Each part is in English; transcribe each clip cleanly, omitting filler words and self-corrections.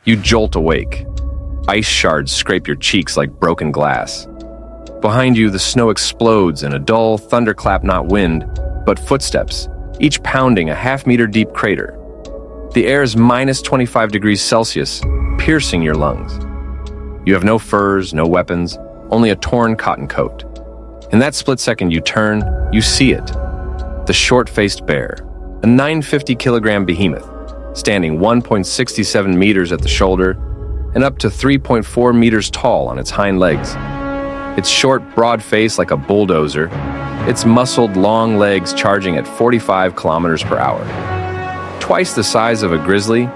You jolt awake. Ice shards scrape your cheeks like broken glass. Behind you, the snow explodes in a dull thunderclap, not wind, but footsteps, each pounding a half-meter deep crater. The air is minus 25 degrees Celsius, piercing your lungs. You have no furs, no weapons, only a torn cotton coat. In that split second you turn, you see it. The short-faced bear, a 950-kilogram behemoth, standing 1.67 meters at the shoulder and up to 3.4 meters tall on its hind legs. Its short, broad face like a bulldozer, its muscled, long legs charging at 45 kilometers per hour. Twice the size of a grizzly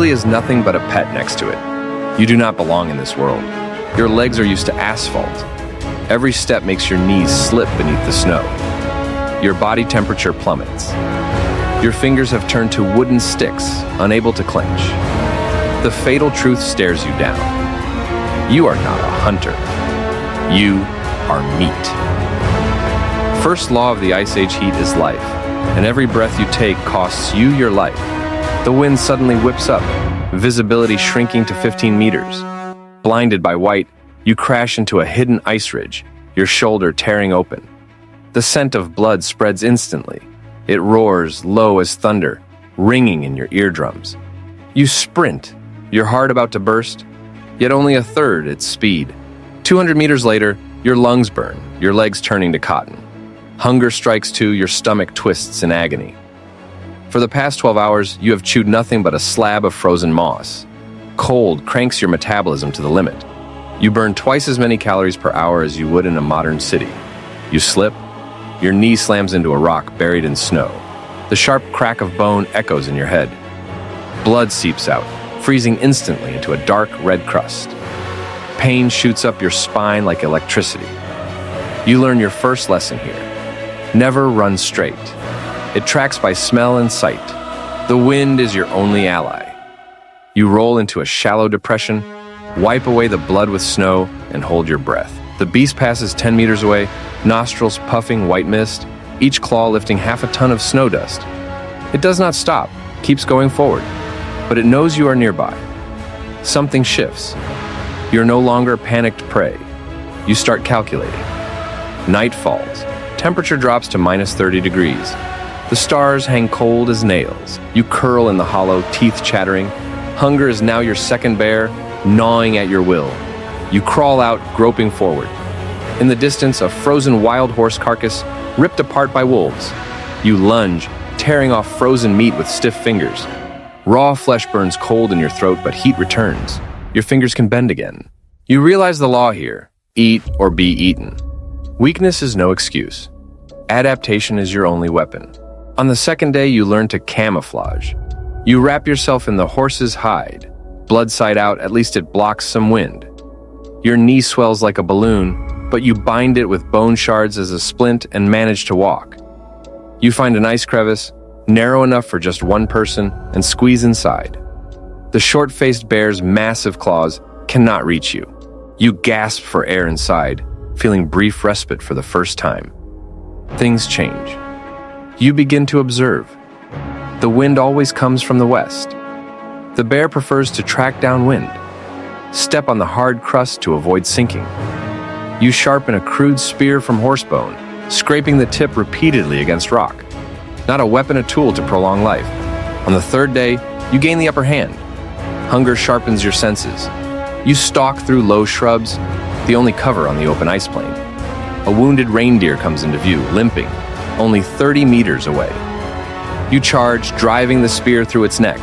is nothing but a pet next to it. You do not belong in this world. Your legs are used to asphalt. Every step makes your knees slip beneath the snow. Your body temperature plummets. Your fingers have turned to wooden sticks, unable to clench. The fatal truth stares you down. You are not a hunter. You are meat. First law of the Ice Age heat is life, and every breath you take costs you your life. The wind suddenly whips up, visibility shrinking to 15 meters. Blinded by white, you crash into a hidden ice ridge, your shoulder tearing open. The scent of blood spreads instantly. It roars low as thunder, ringing in your eardrums. You sprint, your heart about to burst, yet only a third its speed. 200 meters later, your lungs burn, your legs turning to cotton. Hunger strikes too, your stomach twists in agony. For the past 12 hours, you have chewed nothing but a slab of frozen moss. Cold cranks your metabolism to the limit. You burn twice as many calories per hour as you would in a modern city. You slip, your knee slams into a rock buried in snow. The sharp crack of bone echoes in your head. Blood seeps out, freezing instantly into a dark red crust. Pain shoots up your spine like electricity. You learn your first lesson here. Never run straight. It tracks by smell and sight. The wind is your only ally. You roll into a shallow depression, wipe away the blood with snow, and hold your breath. The beast passes 10 meters away, nostrils puffing white mist, each claw lifting half a ton of snow dust. It does not stop, keeps going forward, but it knows you are nearby. Something shifts. You're no longer panicked prey. You start calculating. Night falls. Temperature drops to minus 30 degrees. The stars hang cold as nails. You curl in the hollow, teeth chattering. Hunger is now your second bear, gnawing at your will. You crawl out, groping forward. In the distance, a frozen wild horse carcass, ripped apart by wolves. You lunge, tearing off frozen meat with stiff fingers. Raw flesh burns cold in your throat, but heat returns. Your fingers can bend again. You realize the law here: eat or be eaten. Weakness is no excuse. Adaptation is your only weapon. On the second day, you learn to camouflage. You wrap yourself in the horse's hide. Blood side out, at least it blocks some wind. Your knee swells like a balloon, but you bind it with bone shards as a splint and manage to walk. You find an ice crevice, narrow enough for just one person, and squeeze inside. The short-faced bear's massive claws cannot reach you. You gasp for air inside, feeling brief respite for the first time. Things change. You begin to observe. The wind always comes from the west. The bear prefers to track downwind. Step on the hard crust to avoid sinking. You sharpen a crude spear from horsebone, scraping the tip repeatedly against rock. Not a weapon, a tool to prolong life. On the third day, you gain the upper hand. Hunger sharpens your senses. You stalk through low shrubs, the only cover on the open ice plain. A wounded reindeer comes into view, limping, only 30 meters away. You charge, driving the spear through its neck.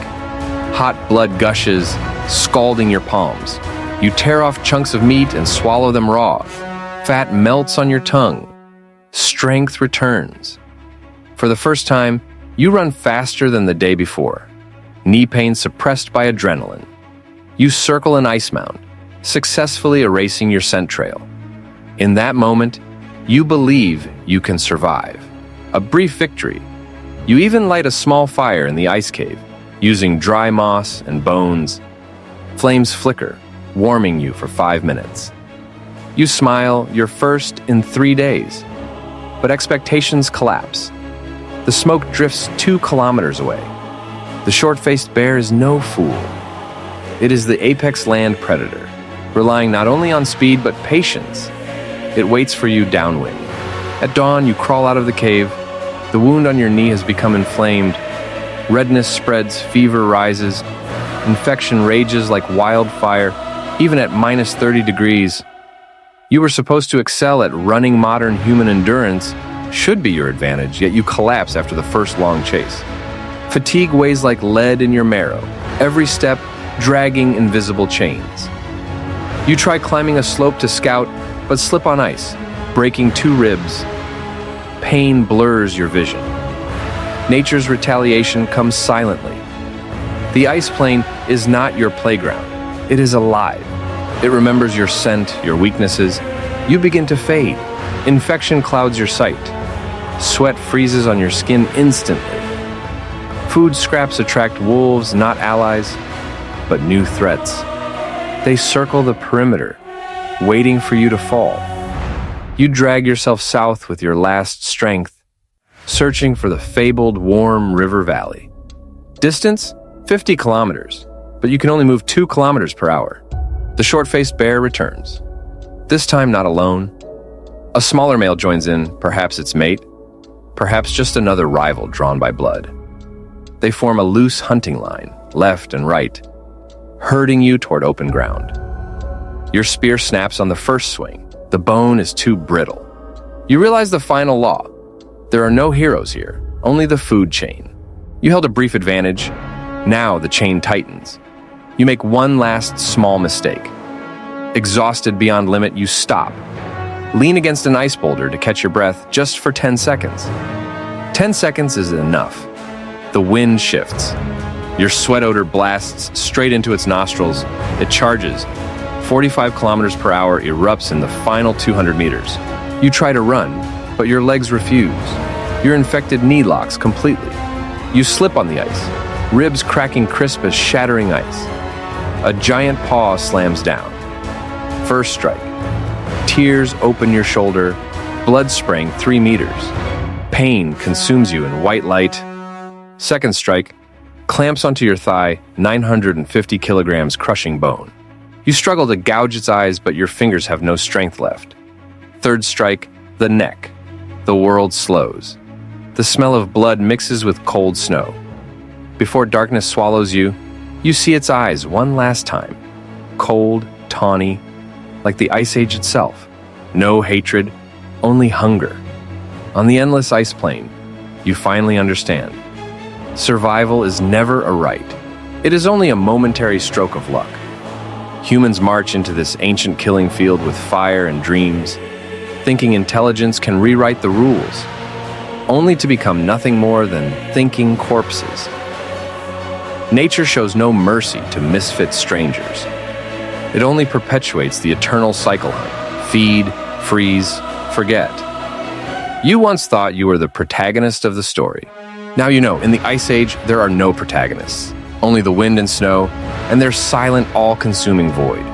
Hot blood gushes, scalding your palms. You tear off chunks of meat and swallow them raw. Fat melts on your tongue. Strength returns. For the first time, you run faster than the day before. Knee pain suppressed by adrenaline. You circle an ice mound, successfully erasing your scent trail. In that moment, you believe you can survive. A brief victory. You even light a small fire in the ice cave, using dry moss and bones. Flames flicker, warming you for 5 minutes. You smile, your first in 3 days. But expectations collapse. The smoke drifts 2 kilometers away. The short-faced bear is no fool. It is the apex land predator, relying not only on speed but patience. It waits for you downwind. At dawn, you crawl out of the cave. The wound on your knee has become inflamed. Redness spreads, fever rises. Infection rages like wildfire, even at minus 30 degrees. You were supposed to excel at running. Modern human endurance should be your advantage, yet you collapse after the first long chase. Fatigue weighs like lead in your marrow, every step dragging invisible chains. You try climbing a slope to scout, but slip on ice, breaking 2 ribs. Pain blurs your vision. Nature's retaliation comes silently. The ice plain is not your playground. It is alive. It remembers your scent, your weaknesses. You begin to fade. Infection clouds your sight. Sweat freezes on your skin instantly. Food scraps attract wolves, not allies, but new threats. They circle the perimeter, waiting for you to fall. You drag yourself south with your last strength, searching for the fabled warm river valley. Distance? 50 kilometers, but you can only move 2 kilometers per hour. The short-faced bear returns. This time not alone. A smaller male joins in, perhaps its mate, perhaps just another rival drawn by blood. They form a loose hunting line, left and right, herding you toward open ground. Your spear snaps on the first swing. The bone is too brittle. You realize the final law. There are no heroes here, only the food chain. You held a brief advantage. Now the chain tightens. You make one last small mistake. Exhausted beyond limit, you stop. Lean against an ice boulder to catch your breath just for 10 seconds. 10 seconds is enough. The wind shifts. Your sweat odor blasts straight into its nostrils. It charges. 45 kilometers per hour erupts in the final 200 meters. You try to run, but your legs refuse. Your infected knee locks completely. You slip on the ice, ribs cracking crisp as shattering ice. A giant paw slams down. First strike. Tears open your shoulder, blood spraying 3 meters. Pain consumes you in white light. Second strike. Clamps onto your thigh, 950 kilograms crushing bone. You struggle to gouge its eyes, but your fingers have no strength left. Third strike, the neck. The world slows. The smell of blood mixes with cold snow. Before darkness swallows you, you see its eyes one last time. Cold, tawny, like the Ice Age itself. No hatred, only hunger. On the endless ice plain, you finally understand. Survival is never a right. It is only a momentary stroke of luck. Humans march into this ancient killing field with fire and dreams, thinking intelligence can rewrite the rules, only to become nothing more than thinking corpses. Nature shows no mercy to misfit strangers. It only perpetuates the eternal cycle hunt. Feed, freeze, forget. You once thought you were the protagonist of the story. Now you know, in the Ice Age, there are no protagonists, only the wind and snow, and their silent, all-consuming void.